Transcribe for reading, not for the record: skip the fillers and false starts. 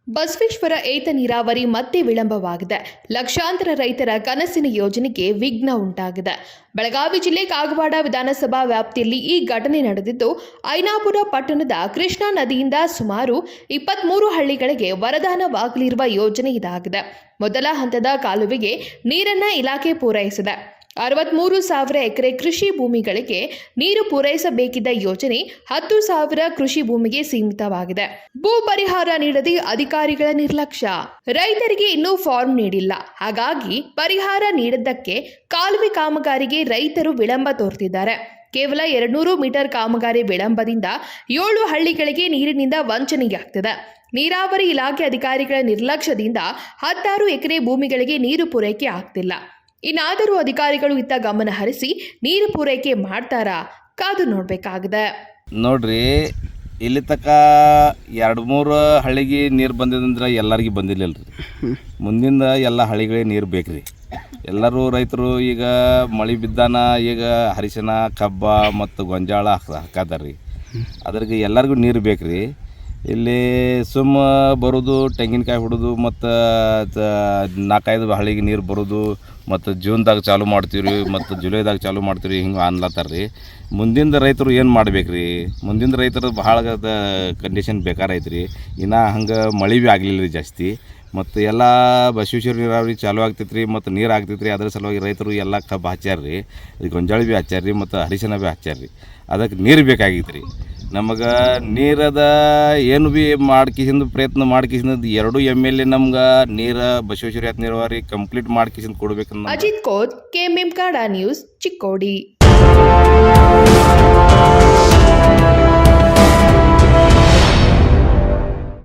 ಬಸವೇಶ್ವರ ಏತ ನೀರಾವರಿ ಮತ್ತೆ ವಿಳಂಬವಾಗಿದೆ. ಲಕ್ಷಾಂತರ ರೈತರ ಕನಸಿನ ಯೋಜನೆಗೆ ವಿಘ್ನ ಉಂಟಾಗಿದೆ. ಬೆಳಗಾವಿ ಜಿಲ್ಲೆ ಕಾಗವಾಡ ವಿಧಾನಸಭಾ ವ್ಯಾಪ್ತಿಯಲ್ಲಿ ಈ ಘಟನೆ ನಡೆದಿದ್ದು, ಐನಾಪುರ ಪಟ್ಟಣದ ಕೃಷ್ಣಾ ನದಿಯಿಂದ ಸುಮಾರು 23 ಹಳ್ಳಿಗಳಿಗೆ ವರದಾನವಾಗಲಿರುವ ಯೋಜನೆ ಇದಾಗಿದೆ. ಮೊದಲ ಹಂತದ ಕಾಲುವೆಗೆ ನೀರನ್ನ ಇಲಾಖೆ ಪೂರೈಸಿದೆ. 63,000 ಎಕರೆ ಕೃಷಿ ಭೂಮಿಗಳಿಗೆ ನೀರು ಪೂರೈಸಬೇಕಿದ್ದ ಯೋಜನೆ 10,000 ಕೃಷಿ ಭೂಮಿಗೆ ಸೀಮಿತವಾಗಿದೆ. ಭೂ ಪರಿಹಾರ ನೀಡದೆ ಅಧಿಕಾರಿಗಳ ನಿರ್ಲಕ್ಷ್ಯ. ರೈತರಿಗೆ ಇನ್ನೂ ಫಾರ್ಮ್ ನೀಡಿಲ್ಲ. ಹಾಗಾಗಿ ಪರಿಹಾರ ನೀಡದ್ದಕ್ಕೆ ಕಾಲುವೆ ಕಾಮಗಾರಿಗೆ ರೈತರು ವಿಳಂಬ ತೋರ್ತಿದ್ದಾರೆ. ಕೇವಲ 200 ಮೀಟರ್ ಕಾಮಗಾರಿ ವಿಳಂಬದಿಂದ 7 ಹಳ್ಳಿಗಳಿಗೆ ನೀರಿನಿಂದ ವಂಚನೆಯಾಗ್ತಿದೆ. ನೀರಾವರಿ ಇಲಾಖೆ ಅಧಿಕಾರಿಗಳ ನಿರ್ಲಕ್ಷ್ಯದಿಂದ 16 ಎಕರೆ ಭೂಮಿಗಳಿಗೆ ನೀರು ಪೂರೈಕೆ ಆಗ್ತಿಲ್ಲ. ಇನ್ನಾದರೂ ಅಧಿಕಾರಿಗಳು ಇತ್ತ ಗಮನ ಹರಿಸಿ ನೀರು ಪೂರೈಕೆ ಮಾಡ್ತಾರಾ? ಕಾದು ನೋಡಬೇಕಾಗಿದೆ. ನೋಡ್ರಿ, ಇಲ್ಲಿ ತನಕ 2-3 ಹಳ್ಳಿಗೆ ನೀರು ಬಂದಿದಂದ್ರೆ ಎಲ್ಲರಿಗೂ ಬಂದಿಲ್ಲರಿ. ಮುಂದಿಂದ ಎಲ್ಲ ಹಳ್ಳಿಗಳಿಗೆ ನೀರು ಬೇಕ್ರಿ. ಎಲ್ಲರೂ ರೈತರು ಈಗ ಮಳೆ ಬಿದ್ದಾನ ಈಗ ಹರಿಶನ, ಕಬ್ಬ ಮತ್ತು ಗೊಂಜಾಳ ಹಾಕದಾರ್ರಿ. ಅದ್ರಿಗೆ ಎಲ್ಲರಿಗೂ ನೀರು ಬೇಕ್ರಿ. ಇಲ್ಲಿ ಸುಮ್ಮ ಬರೋದು, ತೆಂಗಿನಕಾಯಿ ಹೊಡೋದು ಮತ್ತು 4-5 ಹಳ್ಳಿಗೆ ನೀರು ಬರೋದು ಮತ್ತು ಜೂನ್ದಾಗ ಚಾಲು ಮಾಡ್ತೀವಿ ರೀ ಮತ್ತು ಜುಲೈದಾಗ ಚಾಲು ಮಾಡ್ತೀವಿ ಹಿಂಗೆ ಅನ್ಲತ್ತಾರ ರೀ. ಮುಂದಿನ ರೈತರು ಏನು ಮಾಡ್ಬೇಕ್ರಿ? ಮುಂದಿನ ರೈತರು ಭಾಳ ಕಂಡೀಷನ್ ಬೇಕಾರೈತೆ ರೀ. ಇನ್ನು ಹಂಗೆ ಮಳೆ ಭೀ ಆಗಲಿಲ್ಲ ರೀ ಜಾಸ್ತಿ. ಮತ್ತು ಎಲ್ಲ ಬಸವೇಶ್ವರ ನೀರಾವರಿ ಚಾಲು ಆಗ್ತೈತೆ ರೀ ಮತ್ತು ನೀರು ಆಗ್ತೈತೆ ರೀ. ಅದ್ರ ಸಲುವಾಗಿ ರೈತರು ಎಲ್ಲ ಕಬ್ಬು ಹಚ್ಚಾರ ರೀ, ಗೊಂಜಾಳ ಭೀ ಹಚ್ಚಾರ ರೀ ಮತ್ತು ಹರಿಶನ ಭೀ ಹಚ್ಚಾರ ರೀ. ಅದಕ್ಕೆ ನೀರು ಬೇಕಾಗಿತ್ತು ರೀ. ನಮಗೆ ನೀರದ ಏನು ಭೀ ಮಾಡ್ಕಿಸಿಂದ ಪ್ರಯತ್ನ ಮಾಡ್ಕಿಸಿಂದ 2 MLA ನಮ್ಗೆ ನೀರು ಬಸವೇಶ್ವರ ನೀರಾವರಿ ಕಂಪ್ಲೀಟ್ ಮಾಡ್ಕಿಸಿಂದ ಕೊಡ್ಬೇಕನ್ನ. Ajit Koth, KMM Kannada news, Chikkodi.